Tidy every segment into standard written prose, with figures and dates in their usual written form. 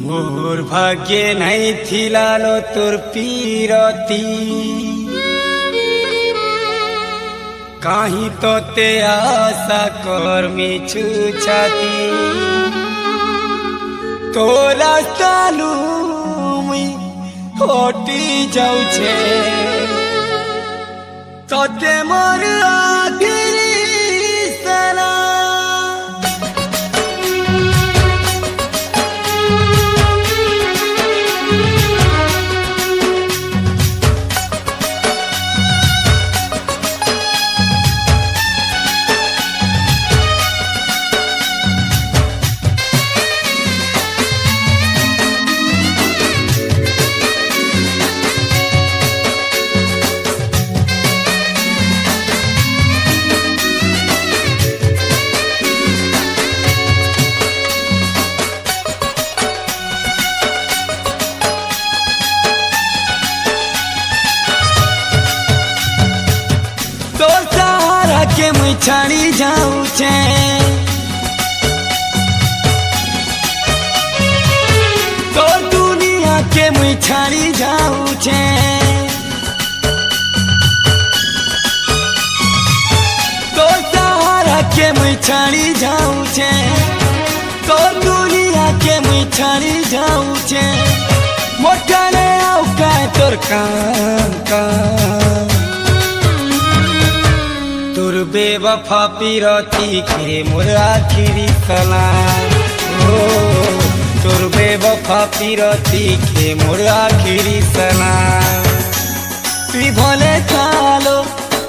मोर भाग्ये नहीं थिलालो तोर पीरती काही तो ते आशा कर मिछु छाती तोरा तालू मुई होटी जाऊ छे तोते मोर आखिरी सला के मुई छाड़ी जाऊँ छे तो दुनिया के मुई छाड़ी जाऊँ छे तो सहारा के मुई छाड़ी जाऊँ छे तो दुनिया के मुई छाड़ी जाऊँ छे मोटा ने आउ का तोर काम तोर बेवफा पीरती के मोर आखिरी सलाम तोर बेवफा पीरती के मोर आखिरी सलाम तुई भले खालो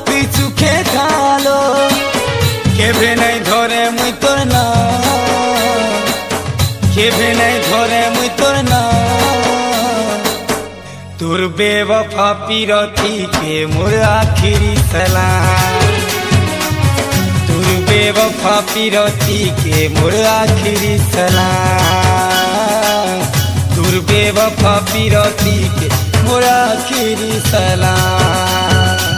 तुई सुखे खालो केभे नहीं धरे मुई तोर नाम केभे नहीं धरे मुई तोर नाम तोर बेवफा पीरती के मोर आखिरी सलाम बेवफा पीरती के मोर आखिरी सलाम दूर बेवफा पीरती के मोर आखिरी सलाम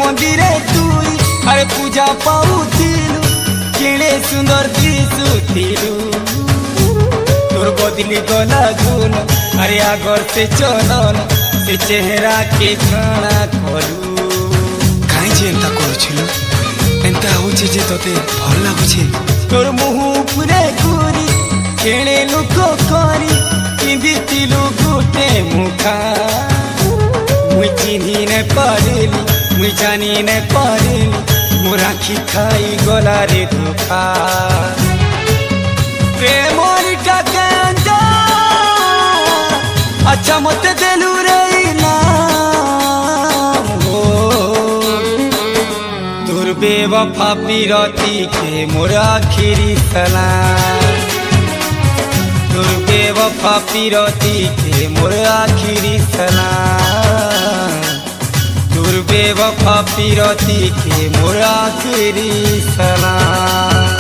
मंदिरे तुई अरे पूजा पाऊथिलु केड़े सुंदर दिसुथिलु तोर बदली गला गुण अरे आगर से चलन से चेहरा के खाना करू काई जे एंता करूछिलु एंता होचे जे तोते भल लागुछे तोर मुह पुरे कुरी केड़े लोक करी किंदितिलु गुटे मुखा मुई चिन्ही ने पारिली मुई जानी ने पारिली मोर आखि खाई गला रे धोखा प्रेमोर टाके अच्छा मत देलु रे नाम हो तोर बेवफा पीरती के मोर आखिरी सलाम तोर बेवफा पीरती के मोर आखिरी सलाम तोर बेवफा पीरती के मोर आखिरी सलाम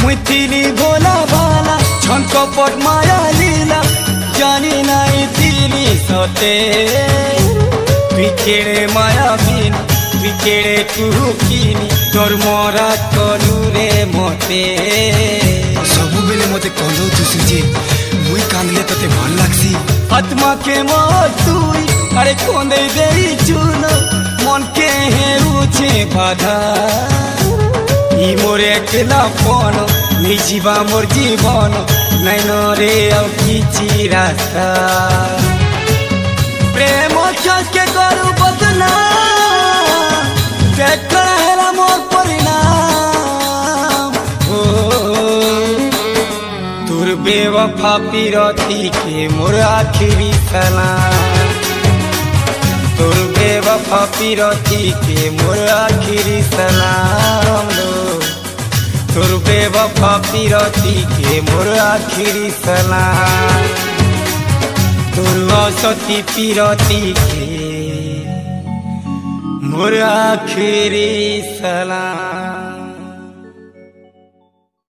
मुथिली भोला भाला छन कपट माया लीला जानी नहीं थी বুঝিলি সতে তুই কেড়ে মায়াবিন তুই কেড়ে কুহুকিনি তোর মরা কলু রে মতে ସବୁବେଳେ ମତେ କନ୍ଦଉଛୁ ଯେ ମୁଇଁ କାନ୍ଦିଲେ ତତେ ଭଲ ଲାଗ୍ସି आत्मा के मोर तुई अरे खोंदे देई चून मन के हेउछे बाधा ई मोर एकला पन नहीं जीवा मोर जीवन नहीं न रे अब किछि रास्ता प्रेम के करू बदना देखला हेला मोर परिणाम ओ तोर बेवफा पिरती के मोर आखिरी सलाम तोर बेवफा पिरती के मोर आखिरी सलाम लो तोर बेवफा पिरती के मोर आखिरी सलाम तोर असती पिरती के मोर आखिरी सलाम।